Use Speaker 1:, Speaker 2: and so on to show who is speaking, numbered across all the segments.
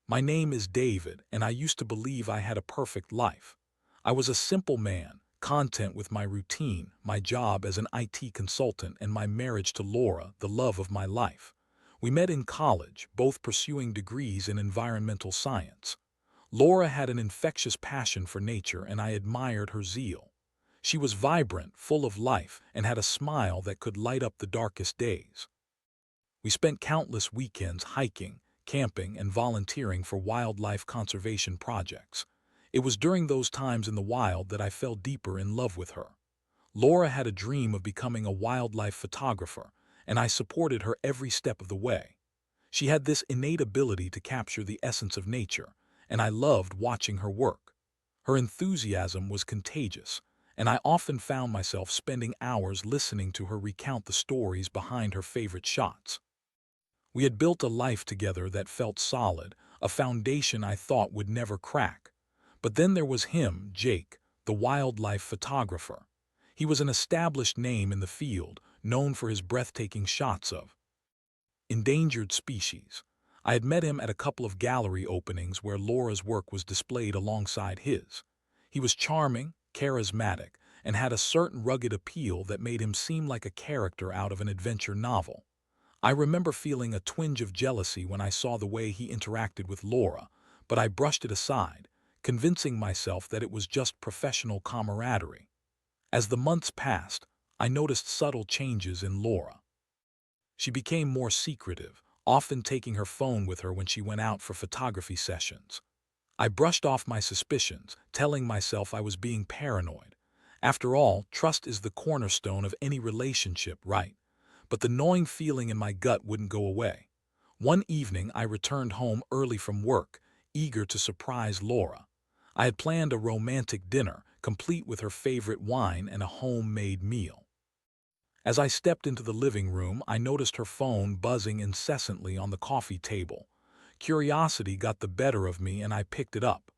Speaker 1: My name is David, and I used to believe I had a perfect life. I was a simple man, content with my routine, my job as an IT consultant, and my marriage to Laura, the love of my life. We met in college, both pursuing degrees in environmental science. Laura had an infectious passion for nature, and I admired her zeal. She was vibrant, full of life, and had a smile that could light up the darkest days. We spent countless weekends hiking, camping, and volunteering for wildlife conservation projects. It was during those times in the wild that I fell deeper in love with her. Laura had a dream of becoming a wildlife photographer, and I supported her every step of the way. She had this innate ability to capture the essence of nature, and I loved watching her work. Her enthusiasm was contagious, and I often found myself spending hours listening to her recount the stories behind her favorite shots. We had built a life together that felt solid, a foundation I thought would never crack. But then there was him, Jake, the wildlife photographer. He was an established name in the field, known for his breathtaking shots of endangered species. I had met him at a couple of gallery openings where Laura's work was displayed alongside his. He was charming, charismatic, and had a certain rugged appeal that made him seem like a character out of an adventure novel. I remember feeling a twinge of jealousy when I saw the way he interacted with Laura, but I brushed it aside, convincing myself that it was just professional camaraderie. As the months passed, I noticed subtle changes in Laura. She became more secretive, often taking her phone with her when she went out for photography sessions. I brushed off my suspicions, telling myself I was being paranoid. After all, trust is the cornerstone of any relationship, right? But the gnawing feeling in my gut wouldn't go away. One evening, I returned home early from work, eager to surprise Laura. I had planned a romantic dinner, complete with her favorite wine and a homemade meal. As I stepped into the living room, I noticed her phone buzzing incessantly on the coffee table. Curiosity got the better of me and I picked it up.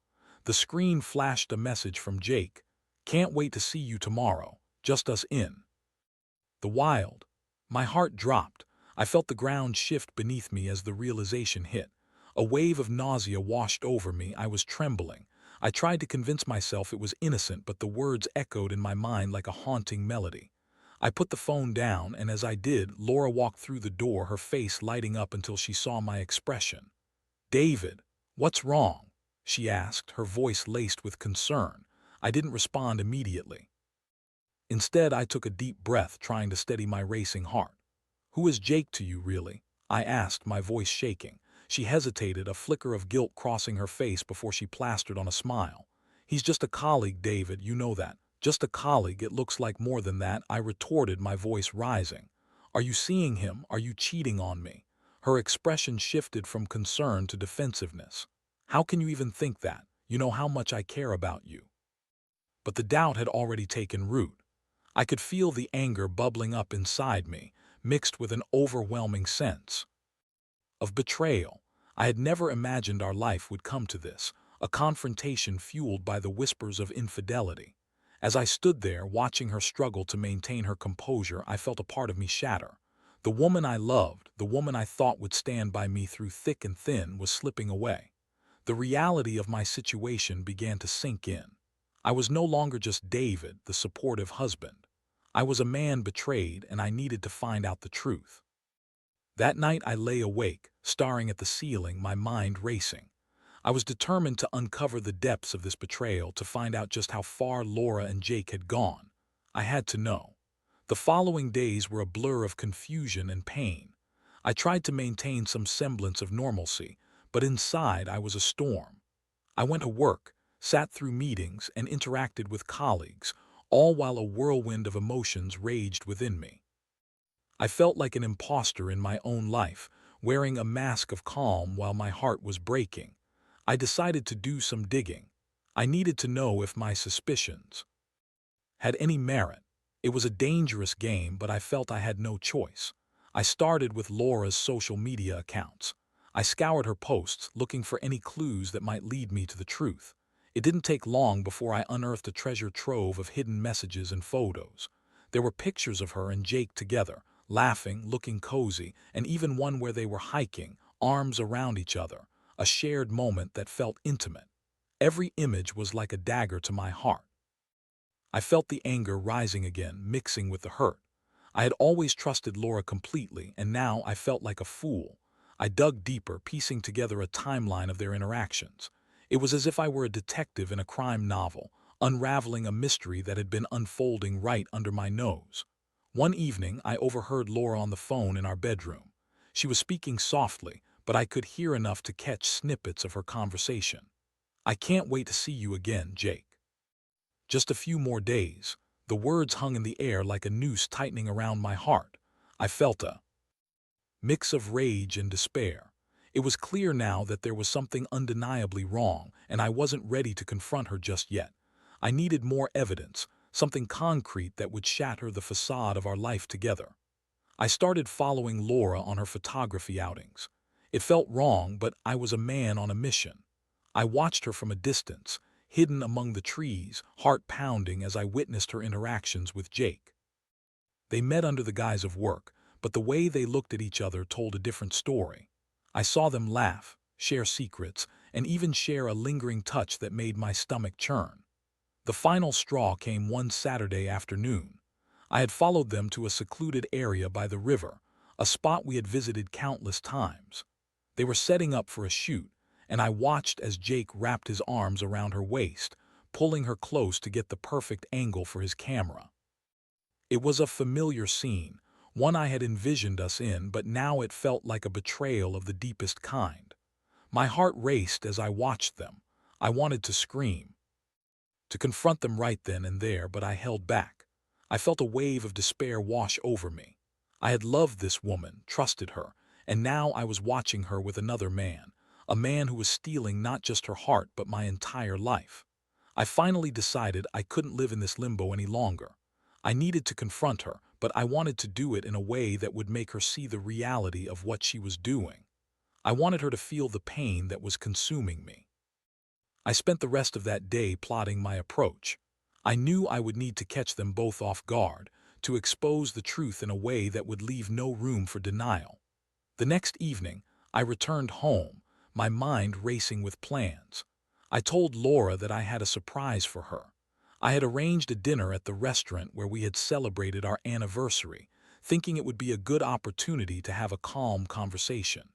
Speaker 1: The screen flashed a message from Jake. "Can't wait to see you tomorrow. Just us in." The wild. My heart dropped. I felt the ground shift beneath me as the realization hit. A wave of nausea washed over me. I was trembling. I tried to convince myself it was innocent, but the words echoed in my mind like a haunting melody. I put the phone down, and as I did, Laura walked through the door, her face lighting up until she saw my expression. "David, what's wrong?" she asked, her voice laced with concern. I didn't respond immediately. Instead, I took a deep breath, trying to steady my racing heart. "Who is Jake to you, really?" I asked, my voice shaking. She hesitated, a flicker of guilt crossing her face before she plastered on a smile. "He's just a colleague, David, you know that. Just a colleague. It looks like more than that," I retorted, my voice rising. "Are you seeing him? Are you cheating on me?" Her expression shifted from concern to defensiveness. "How can you even think that? You know how much I care about you." But the doubt had already taken root. I could feel the anger bubbling up inside me, mixed with an overwhelming sense of betrayal. I had never imagined our life would come to this, a confrontation fueled by the whispers of infidelity. As I stood there, watching her struggle to maintain her composure, I felt a part of me shatter. The woman I loved, the woman I thought would stand by me through thick and thin, was slipping away. The reality of my situation began to sink in. I was no longer just David, the supportive husband. I was a man betrayed, and I needed to find out the truth. That night I lay awake, staring at the ceiling, my mind racing. I was determined to uncover the depths of this betrayal, to find out just how far Laura and Jake had gone. I had to know. The following days were a blur of confusion and pain. I tried to maintain some semblance of normalcy, but inside I was a storm. I went to work, sat through meetings, and interacted with colleagues, all while a whirlwind of emotions raged within me. I felt like an imposter in my own life, wearing a mask of calm while my heart was breaking. I decided to do some digging. I needed to know if my suspicions had any merit. It was a dangerous game, but I felt I had no choice. I started with Laura's social media accounts. I scoured her posts, looking for any clues that might lead me to the truth. It didn't take long before I unearthed a treasure trove of hidden messages and photos. There were pictures of her and Jake together, laughing, looking cozy, and even one where they were hiking, arms around each other. a shared moment that felt intimate. Every image was like a dagger to my heart. I felt the anger rising again, mixing with the hurt. I had always trusted Laura completely, and now I felt like a fool. I dug deeper, piecing together a timeline of their interactions. It was as if I were a detective in a crime novel, unraveling a mystery that had been unfolding right under my nose. One evening, I overheard Laura on the phone in our bedroom. She was speaking softly, but I could hear enough to catch snippets of her conversation. "I can't wait to see you again, Jake. Just a few more days." The words hung in the air like a noose tightening around my heart. I felt a mix of rage and despair. It was clear now that there was something undeniably wrong, and I wasn't ready to confront her just yet. I needed more evidence, something concrete that would shatter the facade of our life together. I started following Laura on her photography outings. It felt wrong, but I was a man on a mission. I watched her from a distance, hidden among the trees, heart pounding as I witnessed her interactions with Jake. They met under the guise of work, but the way they looked at each other told a different story. I saw them laugh, share secrets, and even share a lingering touch that made my stomach churn. The final straw came one Saturday afternoon. I had followed them to a secluded area by the river, a spot we had visited countless times. They were setting up for a shoot, and I watched as Jake wrapped his arms around her waist, pulling her close to get the perfect angle for his camera. It was a familiar scene, one I had envisioned us in, but now it felt like a betrayal of the deepest kind. My heart raced as I watched them. I wanted to scream, to confront them right then and there, but I held back. I felt a wave of despair wash over me. I had loved this woman, trusted her, and now I was watching her with another man, a man who was stealing not just her heart but my entire life. I finally decided I couldn't live in this limbo any longer. I needed to confront her, but I wanted to do it in a way that would make her see the reality of what she was doing. I wanted her to feel the pain that was consuming me. I spent the rest of that day plotting my approach. I knew I would need to catch them both off guard, to expose the truth in a way that would leave no room for denial. The next evening, I returned home, my mind racing with plans. I told Laura that I had a surprise for her. I had arranged a dinner at the restaurant where we had celebrated our anniversary, thinking it would be a good opportunity to have a calm conversation.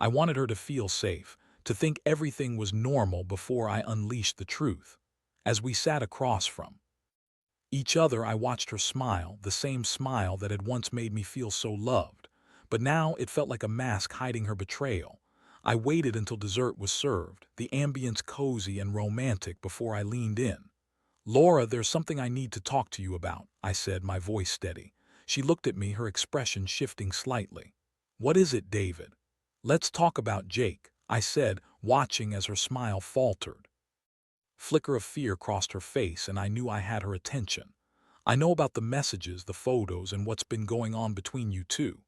Speaker 1: I wanted her to feel safe, to think everything was normal before I unleashed the truth. As we sat across from each other, I watched her smile, the same smile that had once made me feel so loved. But now it felt like a mask hiding her betrayal. I waited until dessert was served, the ambience cozy and romantic, before I leaned in. "Laura, there's something I need to talk to you about," I said, my voice steady. She looked at me, her expression shifting slightly. "What is it, David?" "Let's talk about Jake," I said, watching as her smile faltered. Flicker of fear crossed her face, and I knew I had her attention. "I know about the messages, the photos, and what's been going on between you two."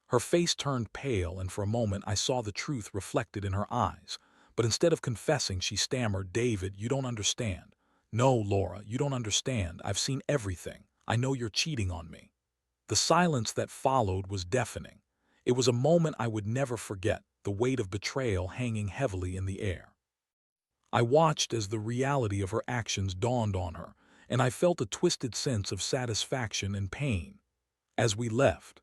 Speaker 1: Her face turned pale, and for a moment I saw the truth reflected in her eyes. But instead of confessing, she stammered, "David, you don't understand." "No, Laura, you don't understand. I've seen everything. I know you're cheating on me." The silence that followed was deafening. It was a moment I would never forget, the weight of betrayal hanging heavily in the air. I watched as the reality of her actions dawned on her, and I felt a twisted sense of satisfaction and pain. As we left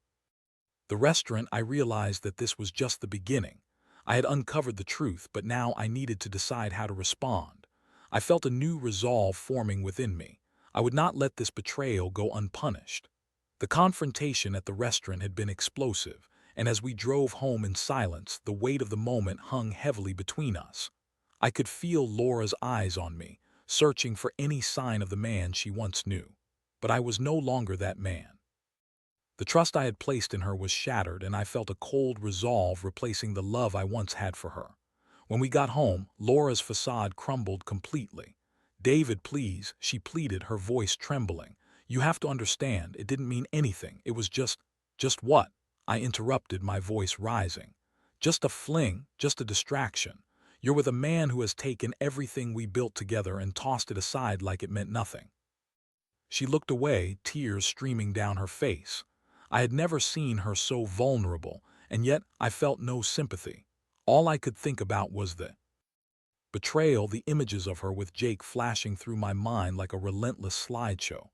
Speaker 1: the restaurant, I realized that this was just the beginning. I had uncovered the truth, but now I needed to decide how to respond. I felt a new resolve forming within me. I would not let this betrayal go unpunished. The confrontation at the restaurant had been explosive, and as we drove home in silence, the weight of the moment hung heavily between us. I could feel Laura's eyes on me, searching for any sign of the man she once knew. But I was no longer that man. The trust I had placed in her was shattered, and I felt a cold resolve replacing the love I once had for her. When we got home, Laura's facade crumbled completely. "David, please," she pleaded, her voice trembling. "You have to understand, it didn't mean anything. It was just..." "Just what?" I interrupted, my voice rising. "Just a fling, just a distraction. You're with a man who has taken everything we built together and tossed it aside like it meant nothing." She looked away, tears streaming down her face. I had never seen her so vulnerable, and yet I felt no sympathy, All I could think about was the betrayal, the images of her with Jake flashing through my mind like a relentless slideshow.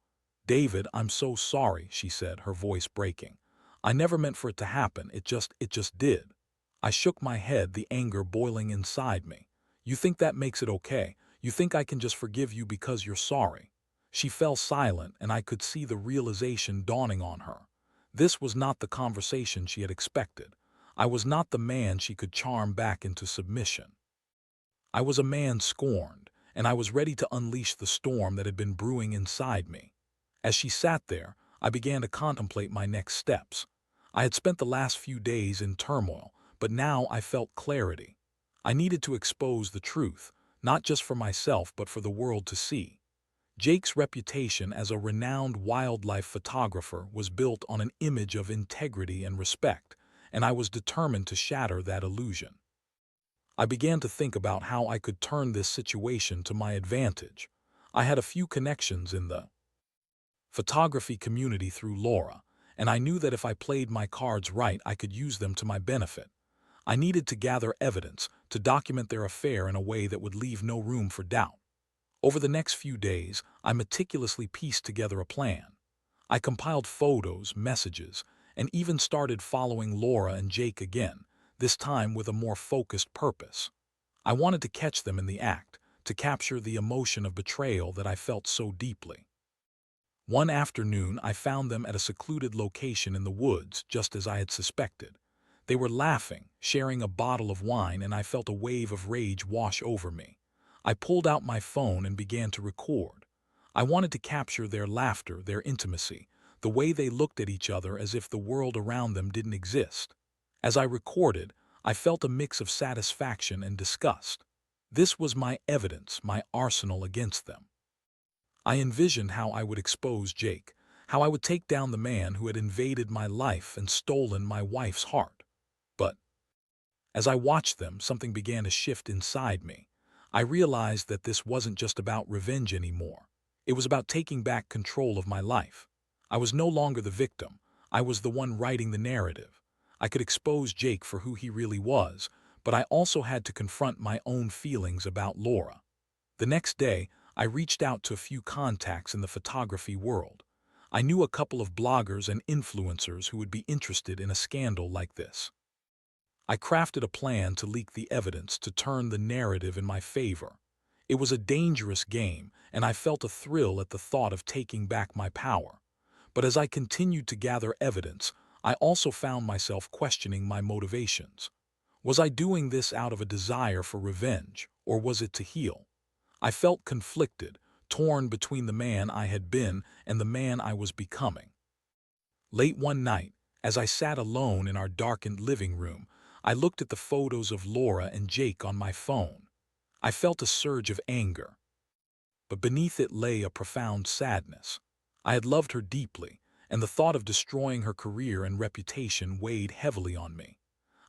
Speaker 1: "David, I'm so sorry," she said, her voice breaking. "I never meant for it to happen. It just did." I shook my head, the anger boiling inside me. "You think that makes it okay? You think I can just forgive you because you're sorry?" She fell silent, and I could see the realization dawning on her. This was not the conversation she had expected. I was not the man she could charm back into submission. I was a man scorned, and I was ready to unleash the storm that had been brewing inside me. As she sat there, I began to contemplate my next steps. I had spent the last few days in turmoil, but now I felt clarity. I needed to expose the truth, not just for myself but for the world to see. Jake's reputation as a renowned wildlife photographer was built on an image of integrity and respect, and I was determined to shatter that illusion. I began to think about how I could turn this situation to my advantage. I had a few connections in the photography community through Laura, and I knew that if I played my cards right, I could use them to my benefit. I needed to gather evidence to document their affair in a way that would leave no room for doubt. Over the next few days, I meticulously pieced together a plan. I compiled photos, messages, and even started following Laura and Jake again, this time with a more focused purpose. I wanted to catch them in the act, to capture the emotion of betrayal that I felt so deeply. One afternoon, I found them at a secluded location in the woods, just as I had suspected. They were laughing, sharing a bottle of wine, and I felt a wave of rage wash over me. I pulled out my phone and began to record. I wanted to capture their laughter, their intimacy, the way they looked at each other as if the world around them didn't exist. As I recorded, I felt a mix of satisfaction and disgust. This was my evidence, my arsenal against them. I envisioned how I would expose Jake, how I would take down the man who had invaded my life and stolen my wife's heart. But as I watched them, something began to shift inside me. I realized that this wasn't just about revenge anymore. It was about taking back control of my life. I was no longer the victim. I was the one writing the narrative. I could expose Jake for who he really was, but I also had to confront my own feelings about Laura. The next day, I reached out to a few contacts in the photography world. I knew a couple of bloggers and influencers who would be interested in a scandal like this. I crafted a plan to leak the evidence, to turn the narrative in my favor. It was a dangerous game, and I felt a thrill at the thought of taking back my power. But as I continued to gather evidence, I also found myself questioning my motivations. Was I doing this out of a desire for revenge, or was it to heal? I felt conflicted, torn between the man I had been and the man I was becoming. Late one night, as I sat alone in our darkened living room, I looked at the photos of Laura and Jake on my phone. I felt a surge of anger, but beneath it lay a profound sadness. I had loved her deeply, and the thought of destroying her career and reputation weighed heavily on me.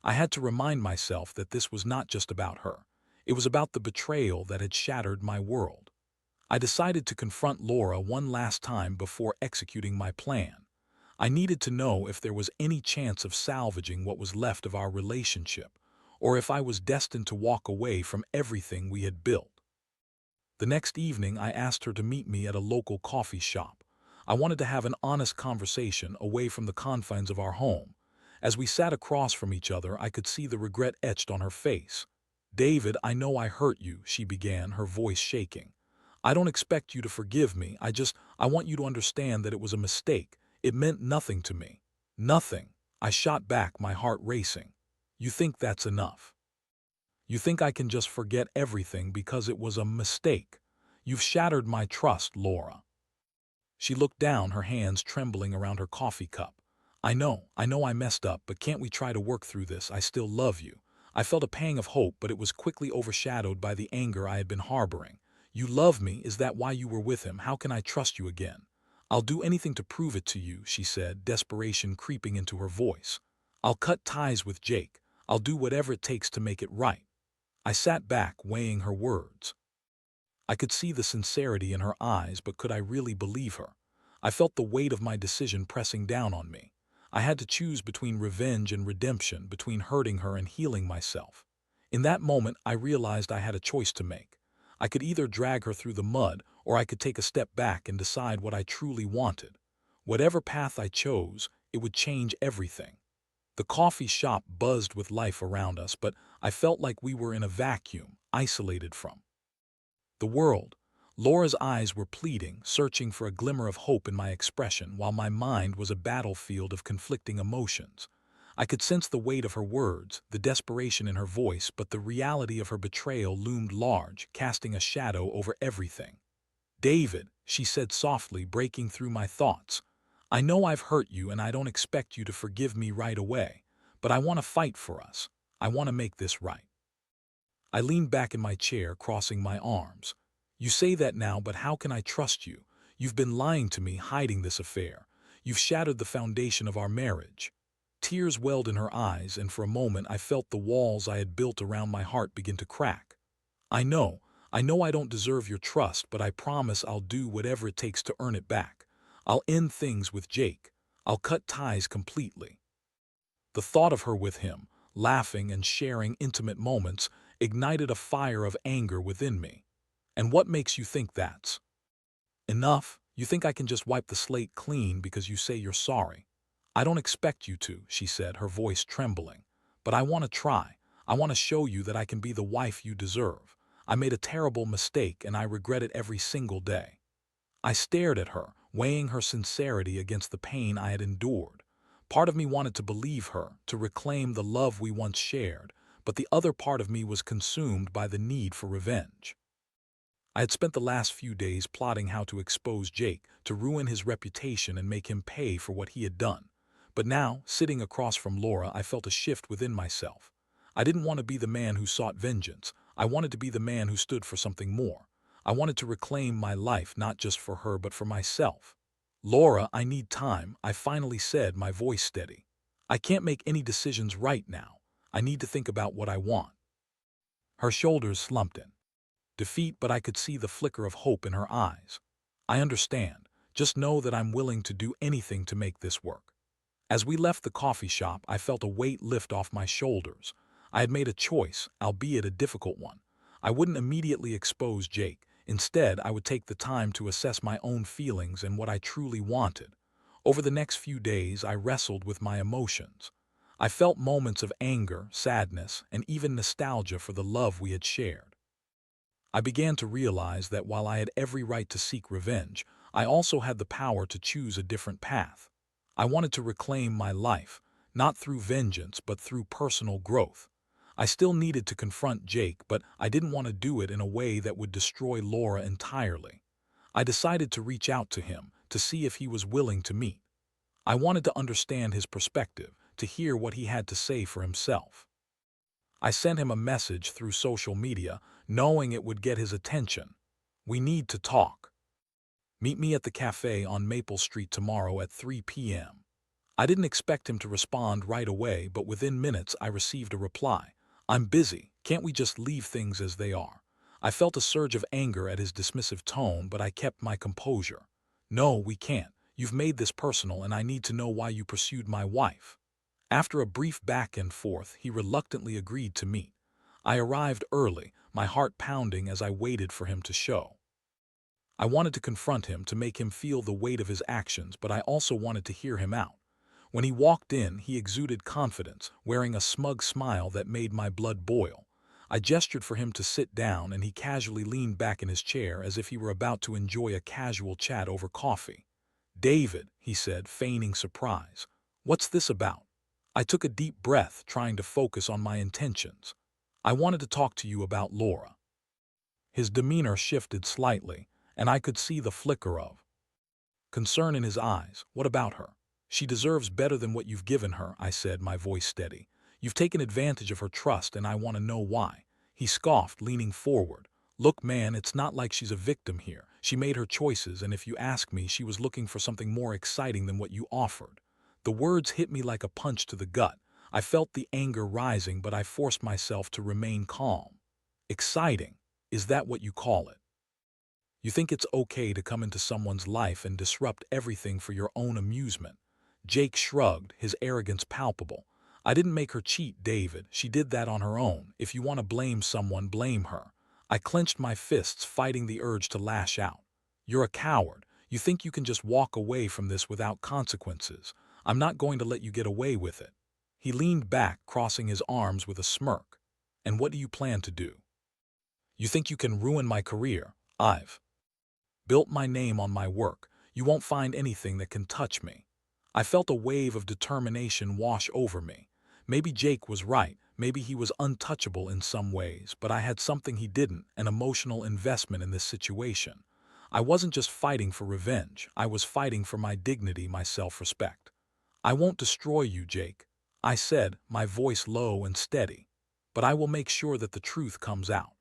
Speaker 1: I had to remind myself that this was not just about her. It was about the betrayal that had shattered my world. I decided to confront Laura one last time before executing my plan. I needed to know if there was any chance of salvaging what was left of our relationship, or if I was destined to walk away from everything we had built. The next evening, I asked her to meet me at a local coffee shop. I wanted to have an honest conversation away from the confines of our home. As we sat across from each other, I could see the regret etched on her face. "David, I know I hurt you," she began, her voice shaking. "I don't expect you to forgive me. I want you to understand that it was a mistake. It meant nothing to me." "Nothing," I shot back, my heart racing. "You think that's enough? You think I can just forget everything because it was a mistake? You've shattered my trust, Laura." She looked down, her hands trembling around her coffee cup. I know I messed up, but can't we try to work through this? I still love you." I felt a pang of hope, but it was quickly overshadowed by the anger I had been harboring. "You love me? Is that why you were with him? How can I trust you again?" "I'll do anything to prove it to you," she said, desperation creeping into her voice. "I'll cut ties with Jake. I'll do whatever it takes to make it right." I sat back, weighing her words. I could see the sincerity in her eyes, but could I really believe her? I felt the weight of my decision pressing down on me. I had to choose between revenge and redemption, between hurting her and healing myself. In that moment, I realized I had a choice to make. I could either drag her through the mud, or I could take a step back and decide what I truly wanted. Whatever path I chose, it would change everything. The coffee shop buzzed with life around us, but I felt like we were in a vacuum, isolated from the world. Laura's eyes were pleading, searching for a glimmer of hope in my expression, while my mind was a battlefield of conflicting emotions. I could sense the weight of her words, the desperation in her voice, but the reality of her betrayal loomed large, casting a shadow over everything. "David," she said softly, breaking through my thoughts, "I know I've hurt you and I don't expect you to forgive me right away, but I want to fight for us. I want to make this right." I leaned back in my chair, crossing my arms. "You say that now, but how can I trust you? You've been lying to me, hiding this affair. You've shattered the foundation of our marriage." Tears welled in her eyes, and for a moment I felt the walls I had built around my heart begin to crack. I know, I know I don't deserve your trust, but I promise I'll do whatever it takes to earn it back. I'll end things with Jake. I'll cut ties completely." The thought of her with him, laughing and sharing intimate moments, ignited a fire of anger within me. "And what makes you think that's enough? You think I can just wipe the slate clean because you say you're sorry?" "I don't expect you to," she said, her voice trembling. "But I want to try. I want to show you that I can be the wife you deserve. I made a terrible mistake and I regret it every single day." I stared at her, weighing her sincerity against the pain I had endured. Part of me wanted to believe her, to reclaim the love we once shared, but the other part of me was consumed by the need for revenge. I had spent the last few days plotting how to expose Jake, to ruin his reputation and make him pay for what he had done. But now, sitting across from Laura, I felt a shift within myself. I didn't want to be the man who sought vengeance. I wanted to be the man who stood for something more. I wanted to reclaim my life, not just for her, but for myself. "Laura, I need time," I finally said, my voice steady. "I can't make any decisions right now. I need to think about what I want." Her shoulders slumped in defeat, but I could see the flicker of hope in her eyes. "I understand. Just know that I'm willing to do anything to make this work." As we left the coffee shop, I felt a weight lift off my shoulders. I had made a choice, albeit a difficult one. I wouldn't immediately expose Jake. Instead, I would take the time to assess my own feelings and what I truly wanted. Over the next few days, I wrestled with my emotions. I felt moments of anger, sadness, and even nostalgia for the love we had shared. I began to realize that while I had every right to seek revenge, I also had the power to choose a different path. I wanted to reclaim my life, not through vengeance but through personal growth. I still needed to confront Jake, but I didn't want to do it in a way that would destroy Laura entirely. I decided to reach out to him, to see if he was willing to meet. I wanted to understand his perspective, to hear what he had to say for himself. I sent him a message through social media, knowing it would get his attention. "We need to talk. Meet me at the cafe on Maple Street tomorrow at 3 p.m. I didn't expect him to respond right away, but within minutes I received a reply. "I'm busy. Can't we just leave things as they are?" I felt a surge of anger at his dismissive tone, but I kept my composure. "No, we can't. You've made this personal and I need to know why you pursued my wife." After a brief back and forth, he reluctantly agreed to meet. I arrived early, my heart pounding as I waited for him to show. I wanted to confront him, to make him feel the weight of his actions, but I also wanted to hear him out. When he walked in, he exuded confidence, wearing a smug smile that made my blood boil. I gestured for him to sit down, and he casually leaned back in his chair as if he were about to enjoy a casual chat over coffee. "David," he said, feigning surprise. "What's this about?" I took a deep breath, trying to focus on my intentions. "I wanted to talk to you about Laura." His demeanor shifted slightly, and I could see the flicker of concern in his eyes. "What about her?" "She deserves better than what you've given her," I said, my voice steady. "You've taken advantage of her trust, and I want to know why." He scoffed, leaning forward. "Look, man, it's not like she's a victim here. She made her choices, and if you ask me, she was looking for something more exciting than what you offered." The words hit me like a punch to the gut. I felt the anger rising, but I forced myself to remain calm. "Exciting? Is that what you call it? You think it's okay to come into someone's life and disrupt everything for your own amusement?" Jake shrugged, his arrogance palpable. I didn't make her cheat, David. She did that on her own. If you want to blame someone, blame her. I clenched my fists, fighting the urge to lash out. You're a coward. You think you can just walk away from this without consequences. I'm not going to let you get away with it. He leaned back, crossing his arms with a smirk. And what do you plan to do? You think you can ruin my career? I've built my name on my work. You won't find anything that can touch me. I felt a wave of determination wash over me. Maybe Jake was right. Maybe he was untouchable in some ways, but I had something he didn't, an emotional investment in this situation. I wasn't just fighting for revenge. I was fighting for my dignity, my self-respect. I won't destroy you, Jake, I said, my voice low and steady, but I will make sure that the truth comes out.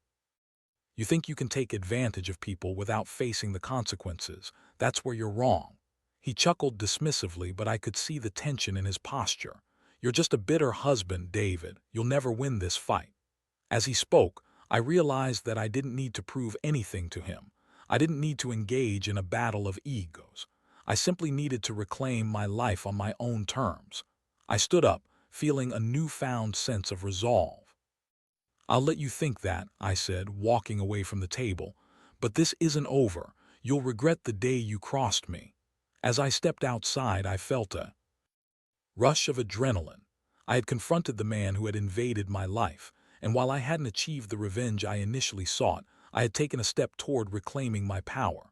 Speaker 1: You think you can take advantage of people without facing the consequences. That's where you're wrong. He chuckled dismissively, but I could see the tension in his posture. You're just a bitter husband, David. You'll never win this fight. As he spoke, I realized that I didn't need to prove anything to him. I didn't need to engage in a battle of egos. I simply needed to reclaim my life on my own terms. I stood up, feeling a newfound sense of resolve. I'll let you think that, I said, walking away from the table. But this isn't over. You'll regret the day you crossed me. As I stepped outside, I felt a rush of adrenaline. I had confronted the man who had invaded my life, and while I hadn't achieved the revenge I initially sought, I had taken a step toward reclaiming my power.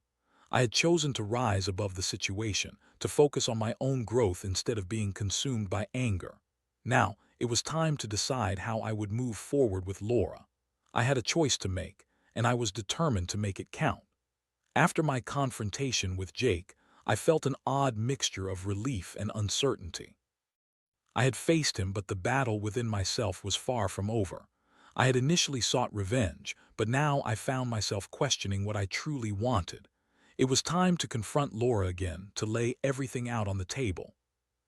Speaker 1: I had chosen to rise above the situation, to focus on my own growth instead of being consumed by anger. Now, it was time to decide how I would move forward with Laura. I had a choice to make, and I was determined to make it count. After my confrontation with Jake, I felt an odd mixture of relief and uncertainty. I had faced him, but the battle within myself was far from over. I had initially sought revenge, but now I found myself questioning what I truly wanted. It was time to confront Laura again, to lay everything out on the table.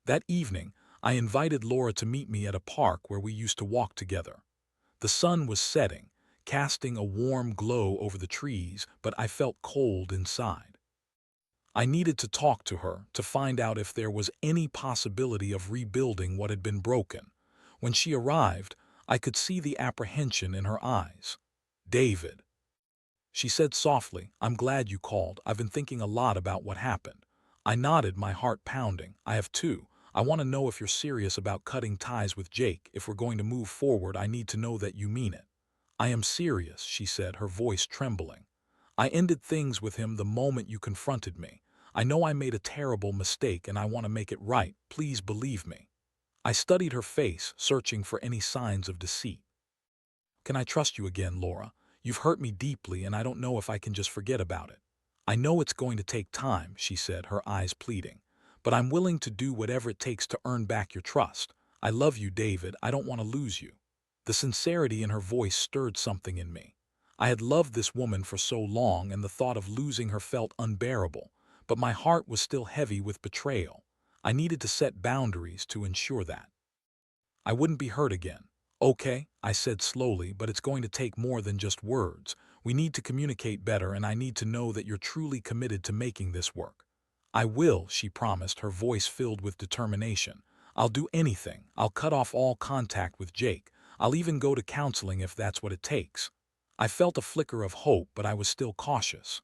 Speaker 1: That evening, I invited Laura to meet me at a park where we used to walk together. The sun was setting, casting a warm glow over the trees, but I felt cold inside. I needed to talk to her, to find out if there was any possibility of rebuilding what had been broken. When she arrived, I could see the apprehension in her eyes. David, she said softly, I'm glad you called. I've been thinking a lot about what happened. I nodded, my heart pounding. I have too. I want to know if you're serious about cutting ties with Jake. If we're going to move forward, I need to know that you mean it. I am serious, she said, her voice trembling. I ended things with him the moment you confronted me. I know I made a terrible mistake and I want to make it right. Please believe me. I studied her face, searching for any signs of deceit. Can I trust you again, Laura? You've hurt me deeply and I don't know if I can just forget about it. I know it's going to take time, she said, her eyes pleading. But I'm willing to do whatever it takes to earn back your trust. I love you, David. I don't want to lose you. The sincerity in her voice stirred something in me. I had loved this woman for so long and the thought of losing her felt unbearable, but my heart was still heavy with betrayal. I needed to set boundaries to ensure that I wouldn't be hurt again. Okay, I said slowly, but it's going to take more than just words. We need to communicate better and I need to know that you're truly committed to making this work. I will, she promised, her voice filled with determination. I'll do anything. I'll cut off all contact with Jake. I'll even go to counseling if that's what it takes. I felt a flicker of hope, but I was still cautious.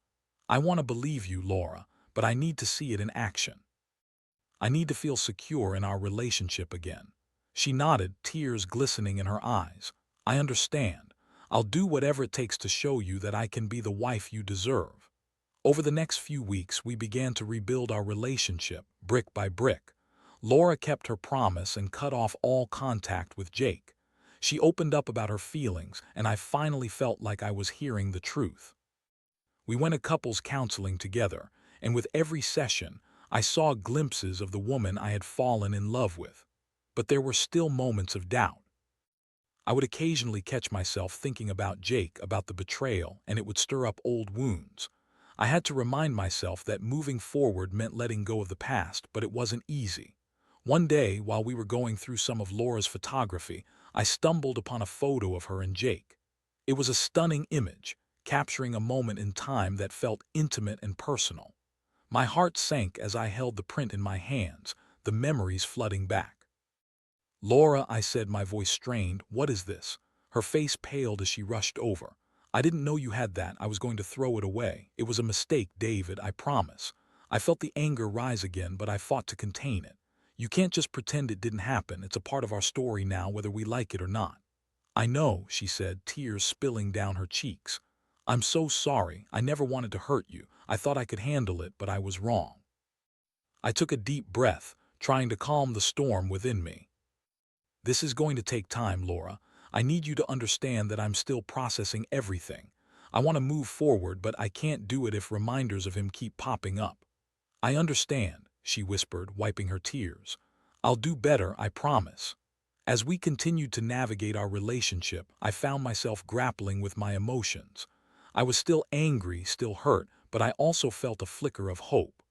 Speaker 1: I want to believe you, Laura, but I need to see it in action. I need to feel secure in our relationship again. She nodded, tears glistening in her eyes. I understand. I'll do whatever it takes to show you that I can be the wife you deserve. Over the next few weeks, we began to rebuild our relationship, brick by brick. Laura kept her promise and cut off all contact with Jake. She opened up about her feelings, and I finally felt like I was hearing the truth. We went to couples counseling together, and with every session, I saw glimpses of the woman I had fallen in love with. But there were still moments of doubt. I would occasionally catch myself thinking about Jake, about the betrayal, and it would stir up old wounds. I had to remind myself that moving forward meant letting go of the past, but it wasn't easy. One day, while we were going through some of Laura's photography, I stumbled upon a photo of her and Jake. It was a stunning image, capturing a moment in time that felt intimate and personal. My heart sank as I held the print in my hands, the memories flooding back. "Laura," I said, my voice strained, "what is this?" Her face paled as she rushed over. "I didn't know you had that. I was going to throw it away. It was a mistake, David, I promise." I felt the anger rise again, but I fought to contain it. "You can't just pretend it didn't happen. It's a part of our story now, whether we like it or not." "I know," she said, tears spilling down her cheeks. "I'm so sorry. I never wanted to hurt you. I thought I could handle it, but I was wrong." I took a deep breath, trying to calm the storm within me. "This is going to take time, Laura. I need you to understand that I'm still processing everything. I want to move forward, but I can't do it if reminders of him keep popping up." "I understand," she whispered, wiping her tears. "I'll do better, I promise." As we continued to navigate our relationship, I found myself grappling with my emotions. I was still angry, still hurt, but I also felt a flicker of hope.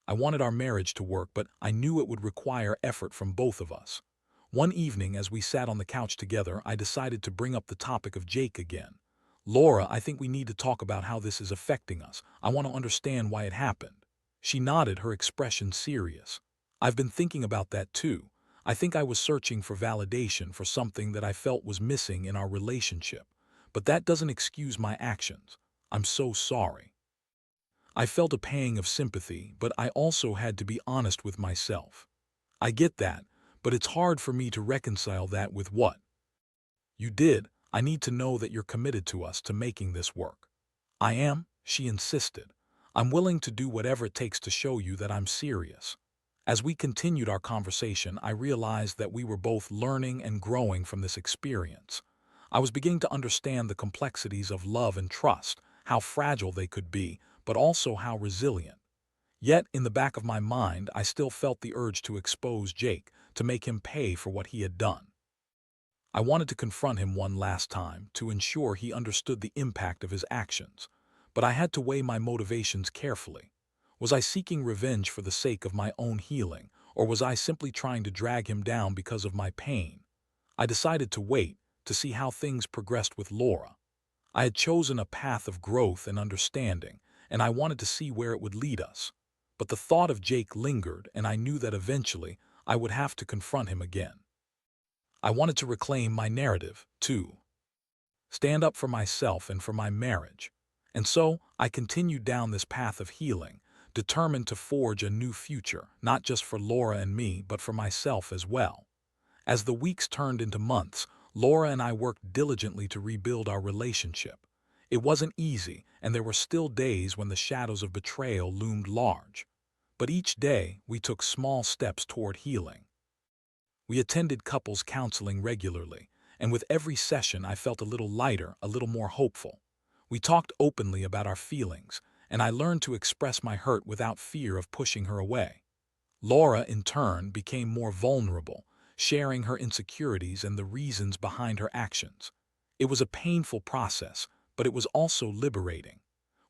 Speaker 1: I wanted our marriage to work, but I knew it would require effort from both of us. One evening, as we sat on the couch together, I decided to bring up the topic of Jake again. "Laura, I think we need to talk about how this is affecting us. I want to understand why it happened." She nodded, her expression serious. "I've been thinking about that too. I think I was searching for validation for something that I felt was missing in our relationship. But that doesn't excuse my actions. I'm so sorry." I felt a pang of sympathy, but I also had to be honest with myself. "I get that, but it's hard for me to reconcile that with what you did. I need to know that you're committed to us, to making this work." "I am," she insisted. "I'm willing to do whatever it takes to show you that I'm serious." As we continued our conversation, I realized that we were both learning and growing from this experience. I was beginning to understand the complexities of love and trust, how fragile they could be, but also how resilient. Yet, in the back of my mind, I still felt the urge to expose Jake, to make him pay for what he had done. I wanted to confront him one last time, to ensure he understood the impact of his actions. But I had to weigh my motivations carefully. Was I seeking revenge for the sake of my own healing, or was I simply trying to drag him down because of my pain? I decided to wait, to see how things progressed with Laura. I had chosen a path of growth and understanding, and I wanted to see where it would lead us. But the thought of Jake lingered, and I knew that eventually I would have to confront him again. I wanted to reclaim my narrative, too. Stand up for myself and for my marriage. And so I continued down this path of healing, determined to forge a new future, not just for Laura and me, but for myself as well. As the weeks turned into months, Laura and I worked diligently to rebuild our relationship. It wasn't easy, and there were still days when the shadows of betrayal loomed large. But each day, we took small steps toward healing. We attended couples counseling regularly, and with every session I felt a little lighter, a little more hopeful. We talked openly about our feelings, and I learned to express my hurt without fear of pushing her away. Laura, in turn, became more vulnerable, sharing her insecurities and the reasons behind her actions. It was a painful process, but it was also liberating.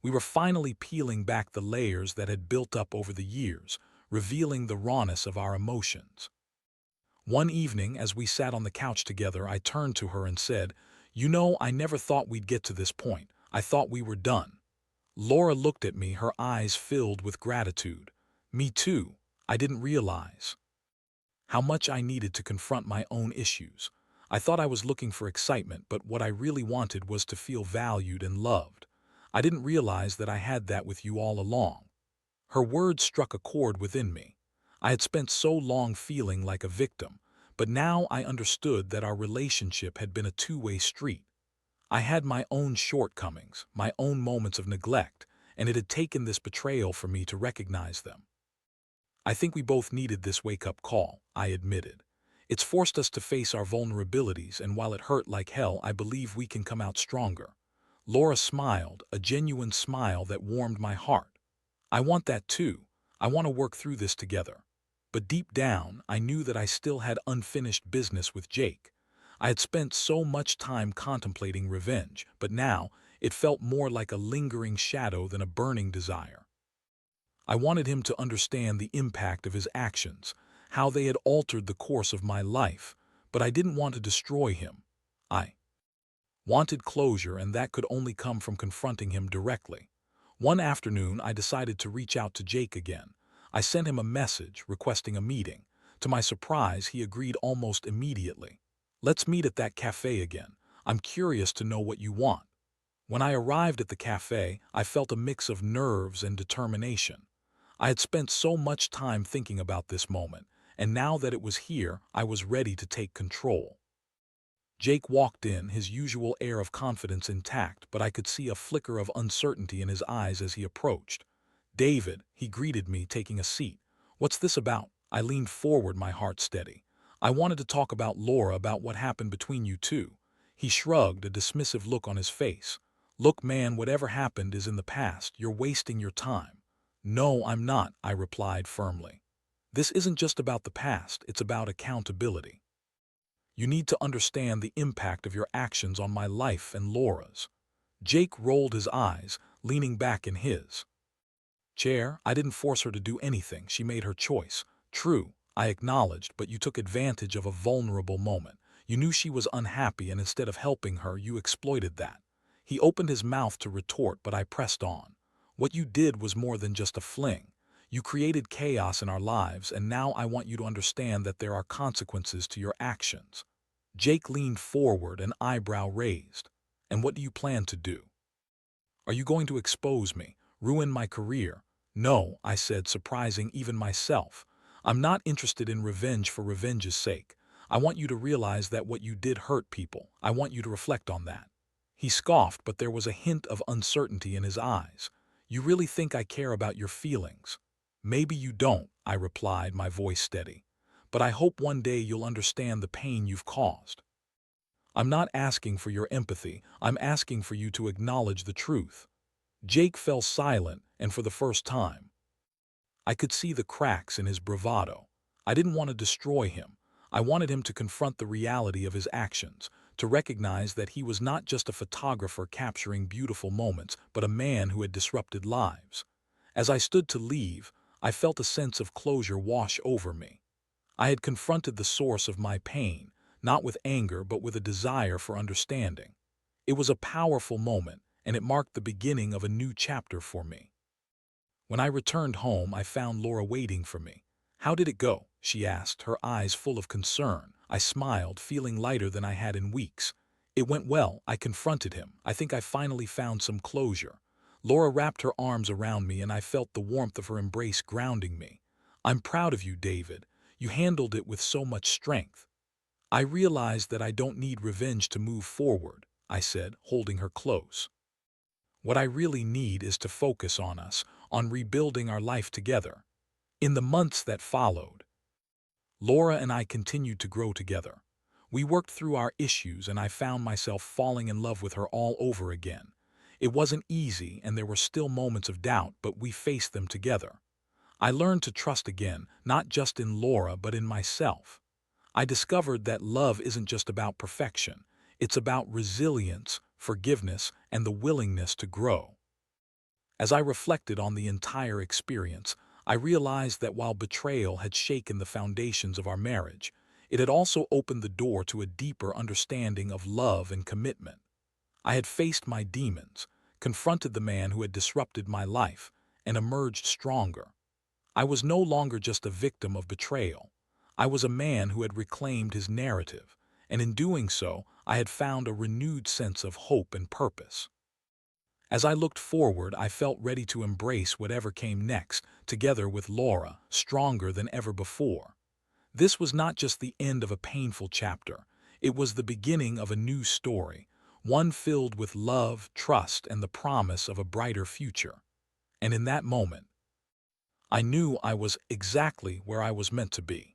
Speaker 1: We were finally peeling back the layers that had built up over the years, revealing the rawness of our emotions. One evening, as we sat on the couch together, I turned to her and said, "You know, I never thought we'd get to this point. I thought we were done." Laura looked at me, her eyes filled with gratitude. "Me too. I didn't realize how much I needed to confront my own issues. I thought I was looking for excitement, but what I really wanted was to feel valued and loved. I didn't realize that I had that with you all along." Her words struck a chord within me. I had spent so long feeling like a victim, but now I understood that our relationship had been a two-way street. I had my own shortcomings, my own moments of neglect, and it had taken this betrayal for me to recognize them. "I think we both needed this wake-up call," I admitted. "It's forced us to face our vulnerabilities, and while it hurt like hell, I believe we can come out stronger." Laura smiled, a genuine smile that warmed my heart. "I want that too. I want to work through this together." But deep down, I knew that I still had unfinished business with Jake. I had spent so much time contemplating revenge, but now it felt more like a lingering shadow than a burning desire. I wanted him to understand the impact of his actions, how they had altered the course of my life, but I didn't want to destroy him. I wanted closure, and that could only come from confronting him directly. One afternoon, I decided to reach out to Jake again. I sent him a message requesting a meeting, To my surprise, he agreed almost immediately. Let's meet at that cafe again. I'm curious to know what you want. When I arrived at the cafe, I felt a mix of nerves and determination. I had spent so much time thinking about this moment, and now that it was here, I was ready to take control. Jake walked in, his usual air of confidence intact, but I could see a flicker of uncertainty in his eyes as he approached. David, he greeted me, taking a seat. What's this about? I leaned forward, my heart steady. I wanted to talk about Laura, about what happened between you two. He shrugged, a dismissive look on his face. Look, man, whatever happened is in the past. You're wasting your time. No, I'm not, I replied firmly. This isn't just about the past, it's about accountability. You need to understand the impact of your actions on my life and Laura's. Jake rolled his eyes, leaning back in his chair. I didn't force her to do anything. She made her choice. True, I acknowledged, but you took advantage of a vulnerable moment. You knew she was unhappy, and instead of helping her, you exploited that. He opened his mouth to retort, but I pressed on. What you did was more than just a fling. You created chaos in our lives, and now I want you to understand that there are consequences to your actions. Jake leaned forward, an eyebrow raised. And what do you plan to do? Are you going to expose me, ruin my career? No, I said, surprising even myself. I'm not interested in revenge for revenge's sake. I want you to realize that what you did hurt people. I want you to reflect on that. He scoffed, but there was a hint of uncertainty in his eyes. You really think I care about your feelings? Maybe you don't, I replied, my voice steady. But I hope one day you'll understand the pain you've caused. I'm not asking for your empathy, I'm asking for you to acknowledge the truth. Jake fell silent, and for the first time, I could see the cracks in his bravado. I didn't want to destroy him. I wanted him to confront the reality of his actions, to recognize that he was not just a photographer capturing beautiful moments, but a man who had disrupted lives. As I stood to leave, I felt a sense of closure wash over me. I had confronted the source of my pain, not with anger but with a desire for understanding. It was a powerful moment, and it marked the beginning of a new chapter for me. When I returned home, I found Laura waiting for me. How did it go? She asked, her eyes full of concern. I smiled, feeling lighter than I had in weeks. It went well. I confronted him. I think I finally found some closure. Laura wrapped her arms around me, and I felt the warmth of her embrace grounding me. I'm proud of you, David. You handled it with so much strength. I realized that I don't need revenge to move forward, I said, holding her close. What I really need is to focus on us, on rebuilding our life together. In the months that followed, Laura and I continued to grow together. We worked through our issues, and I found myself falling in love with her all over again. It wasn't easy, and there were still moments of doubt, but we faced them together. I learned to trust again, not just in Laura, but in myself. I discovered that love isn't just about perfection. It's about resilience, forgiveness, and the willingness to grow. As I reflected on the entire experience, I realized that while betrayal had shaken the foundations of our marriage, it had also opened the door to a deeper understanding of love and commitment. I had faced my demons, confronted the man who had disrupted my life, and emerged stronger. I was no longer just a victim of betrayal. I was a man who had reclaimed his narrative, and in doing so, I had found a renewed sense of hope and purpose. As I looked forward, I felt ready to embrace whatever came next, together with Laura, stronger than ever before. This was not just the end of a painful chapter. It was the beginning of a new story, one filled with love, trust, and the promise of a brighter future. And in that moment, I knew I was exactly where I was meant to be.